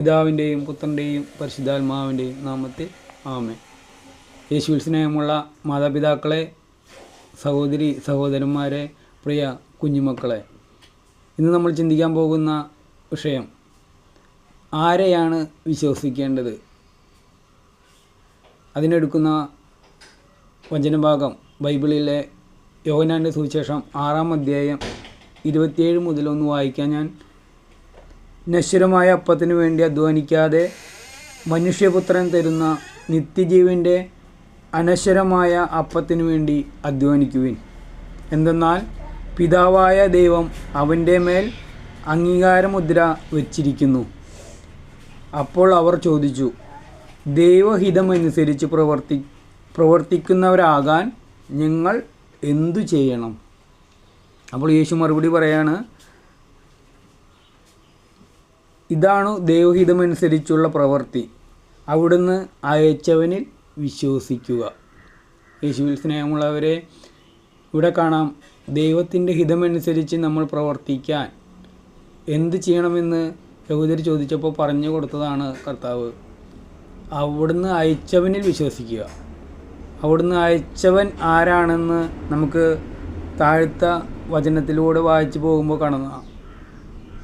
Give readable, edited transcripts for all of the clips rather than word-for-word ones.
പിതാവിൻ്റെയും പുത്രൻ്റെയും പരിശുദ്ധാത്മാവിൻ്റെയും നാമത്തിൽ ആമേൻ. യേശുവിൽ സ്നേഹമുള്ള മാതാപിതാക്കളെ, സഹോദരി സഹോദരന്മാരെ, പ്രിയ കുഞ്ഞുമക്കളെ, ഇന്ന് നമ്മൾ ചിന്തിക്കാൻ പോകുന്ന വിഷയം ആരെയാണ് വിശ്വസിക്കേണ്ടത്. അതിനെടുക്കുന്ന വചനഭാഗം ബൈബിളിലെ യോഹന്നാൻ്റെ സുവിശേഷം 6-ാം അധ്യായം 27 മുതൽ ഒന്ന് വായിക്കാൻ ഞാൻ നശ്വരമായ അപ്പത്തിനു വേണ്ടി അധ്വാനിക്കാതെ മനുഷ്യപുത്രൻ തരുന്ന നിത്യജീവൻ്റെ അനശ്വരമായ അപ്പത്തിനു വേണ്ടി അധ്വാനിക്കുവിൻ. എന്തെന്നാൽ പിതാവായ ദൈവം അവൻ്റെ മേൽ അംഗീകാരമുദ്ര വച്ചിരിക്കുന്നു. അപ്പോൾ അവർ ചോദിച്ചു, ദൈവഹിതമനുസരിച്ച് പ്രവർത്തിക്കുന്നവരാകാൻ ഞങ്ങൾ എന്തു ചെയ്യണം? അപ്പോൾ യേശു മറുപടി പറയാണ്, ഇതാണ് ദൈവഹിതമനുസരിച്ചുള്ള പ്രവൃത്തി, അവിടുന്ന് അയച്ചവനിൽ വിശ്വസിക്കുക. യേശുവിൽ സ്നേഹമുള്ളവരെ, ഇവിടെ കാണാം ദൈവത്തിൻ്റെ ഹിതമനുസരിച്ച് നമ്മൾ പ്രവർത്തിക്കാൻ എന്ത് ചെയ്യണമെന്ന് യഹൂദർ ചോദിച്ചപ്പോൾ പറഞ്ഞു കൊടുത്തതാണ് കർത്താവ്. അവിടുന്ന് അയച്ചവനിൽ വിശ്വസിക്കുക. അവിടുന്ന് അയച്ചവൻ ആരാണെന്ന് നമുക്ക് താഴത്തെ വചനത്തിലൂടെ വായിച്ചു പോകുമ്പോൾ കാണുന്നതാണ്.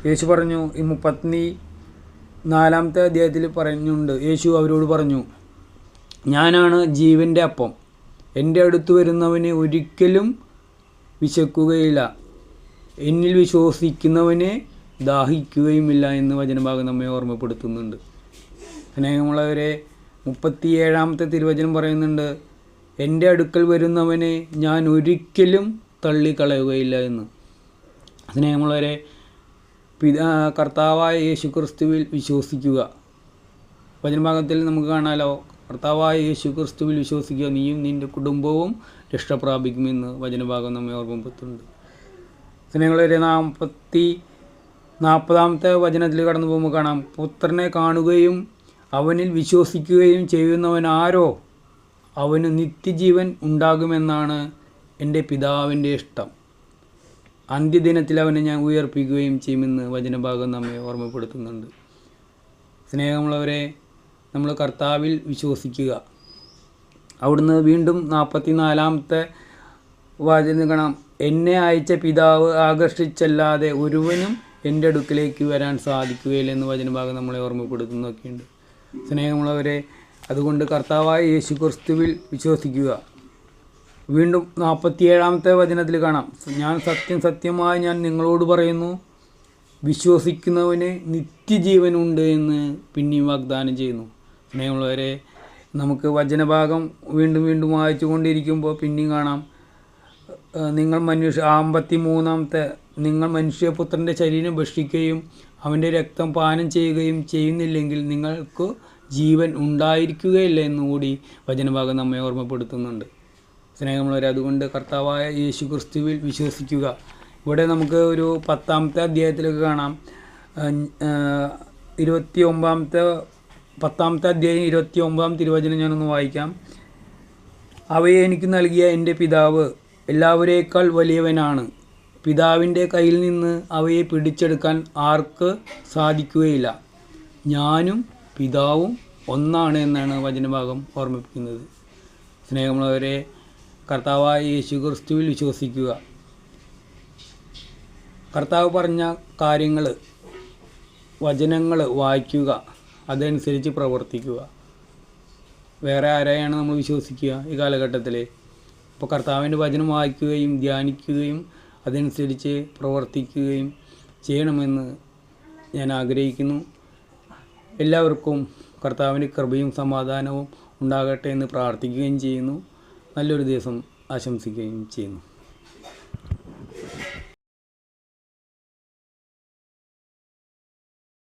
യേശു പറഞ്ഞു, ഈ 34-ാമത്തെ അധ്യായത്തിൽ പറയുന്നുണ്ട്, യേശു അവരോട് പറഞ്ഞു, ഞാനാണ് ജീവൻ്റെ അപ്പം, എൻ്റെ അടുത്ത് വരുന്നവന് ഒരിക്കലും വിശക്കുകയില്ല, എന്നിൽ വിശ്വസിക്കുന്നവനെ ദാഹിക്കുകയുമില്ല എന്ന് വചനഭാഗം നമ്മെ ഓർമ്മപ്പെടുത്തുന്നുണ്ട്. സ്നേഹമുള്ളവരെ, 37-ാമത്തെ തിരുവചനം പറയുന്നുണ്ട്, എൻ്റെ അടുക്കൽ വരുന്നവനെ ഞാൻ ഒരിക്കലും തള്ളിക്കളയുകയില്ല എന്ന്. സ്നേഹമുള്ളവരെ, കർത്താവായ യേശു ക്രിസ്തുവിൽ വിശ്വസിക്കുക. വചനഭാഗത്തിൽ നമുക്ക് കാണാമല്ലോ, കർത്താവായ യേശു ക്രിസ്തുവിൽ വിശ്വസിക്കുക, നീയും നിൻ്റെ കുടുംബവും രക്ഷ പ്രാപിക്കുമെന്ന് വചനഭാഗം നമ്മെ ഓർമ്മപ്പെടുത്തുന്നുണ്ട്. സ്നേഹമുള്ളവരെ, 40-ാമത്തെ വചനത്തിൽ കടന്നു പോകുമ്പോൾ കാണാം, പുത്രനെ കാണുകയും അവനിൽ വിശ്വസിക്കുകയും ചെയ്യുന്നവനാരോ അവന് നിത്യജീവൻ ഉണ്ടാകുമെന്നാണ് എൻ്റെ പിതാവിൻ്റെ ഇഷ്ടം. അന്ത്യദിനത്തിൽ അവനെ ഞാൻ ഉയർപ്പിക്കുകയും ചെയ്യുമെന്ന് വചനഭാഗം നമ്മെ ഓർമ്മപ്പെടുത്തുന്നുണ്ട്. സ്നേഹമുള്ളവരെ, നമ്മൾ കർത്താവിൽ വിശ്വസിക്കുക. അവിടുന്ന് വീണ്ടും 44-ാമത്തെ വചനം കാണാം, എന്നെ അയച്ച പിതാവ് ആകർഷിച്ചല്ലാതെ ഒരുവനും എൻ്റെ അടുക്കിലേക്ക് വരാൻ സാധിക്കുകയില്ല എന്ന് വചനഭാഗം നമ്മളെ ഓർമ്മപ്പെടുത്തുന്നൊക്കെയുണ്ട്. സ്നേഹമുള്ളവരെ, അതുകൊണ്ട് കർത്താവായ യേശു ക്രിസ്തുവിൽ വിശ്വസിക്കുക. വീണ്ടും 47-ാമത്തെ വചനത്തിൽ കാണാം, ഞാൻ സത്യമായി ഞാൻ നിങ്ങളോട് പറയുന്നു, വിശ്വസിക്കുന്നവന് നിത്യജീവനുണ്ട് എന്ന് പിന്നെയും വാഗ്ദാനം ചെയ്യുന്നു. സ്നേഹമുള്ളവരെ, നമുക്ക് വചനഭാഗം വീണ്ടും വായിച്ചു കൊണ്ടിരിക്കുമ്പോൾ പിന്നെയും കാണാം, നിങ്ങൾ 53-ാമത്തെ, നിങ്ങൾ മനുഷ്യപുത്രൻ്റെ ശരീരം ഭക്ഷിക്കുകയും അവൻ്റെ രക്തം പാനം ചെയ്യുകയും ചെയ്യുന്നില്ലെങ്കിൽ നിങ്ങൾക്ക് ജീവൻ ഉണ്ടായിരിക്കുകയില്ല എന്നുകൂടി വചനഭാഗം നമ്മെ ഓർമ്മപ്പെടുത്തുന്നുണ്ട്. സ്നേഹമുള്ളവരെ, അതുകൊണ്ട് കർത്താവായ യേശു ക്രിസ്തുവിൽ വിശ്വസിക്കുക. ഇവിടെ നമുക്ക് ഒരു 10-ാമത്തെ അധ്യായത്തിലേക്ക് കാണാം, 10-ാമത്തെ അധ്യായം 29-ാം തിരുവചനം ഞാനൊന്ന് വായിക്കാം. അവയെ എനിക്ക് നൽകിയ എൻ്റെ പിതാവ് എല്ലാവരേക്കാൾ വലിയവനാണ്, പിതാവിൻ്റെ കയ്യിൽ നിന്ന് അവയെ പിടിച്ചെടുക്കാൻ ആർക്ക് സാധിക്കുകയില്ല, ഞാനും പിതാവും ഒന്നാണ് എന്നാണ് വചനഭാഗം ഓർമ്മിപ്പിക്കുന്നത്. സ്നേഹമുള്ളവരെ, കർത്താവായ യേശു ക്രിസ്തുവിൽ വിശ്വസിക്കുക. കർത്താവ് പറഞ്ഞ കാര്യങ്ങൾ, വചനങ്ങൾ വായിക്കുക, അതനുസരിച്ച് പ്രവർത്തിക്കുക. വേറെ ആരെയാണ് നമ്മൾ വിശ്വസിക്കുക ഈ കാലഘട്ടത്തിൽ? അപ്പോൾ കർത്താവിൻ്റെ വചനം വായിക്കുകയും ധ്യാനിക്കുകയും അതനുസരിച്ച് പ്രവർത്തിക്കുകയും ചെയ്യണമെന്ന് ഞാൻ ആഗ്രഹിക്കുന്നു. എല്ലാവർക്കും കർത്താവിൻ്റെ കൃപയും സമാധാനവും ഉണ്ടാകട്ടെ എന്ന് പ്രാർത്ഥിക്കുകയും ചെയ്യുന്നു. നല്ലൊരു ദിവസം ആശംസിക്കുകയും ചെയ്യുന്നു.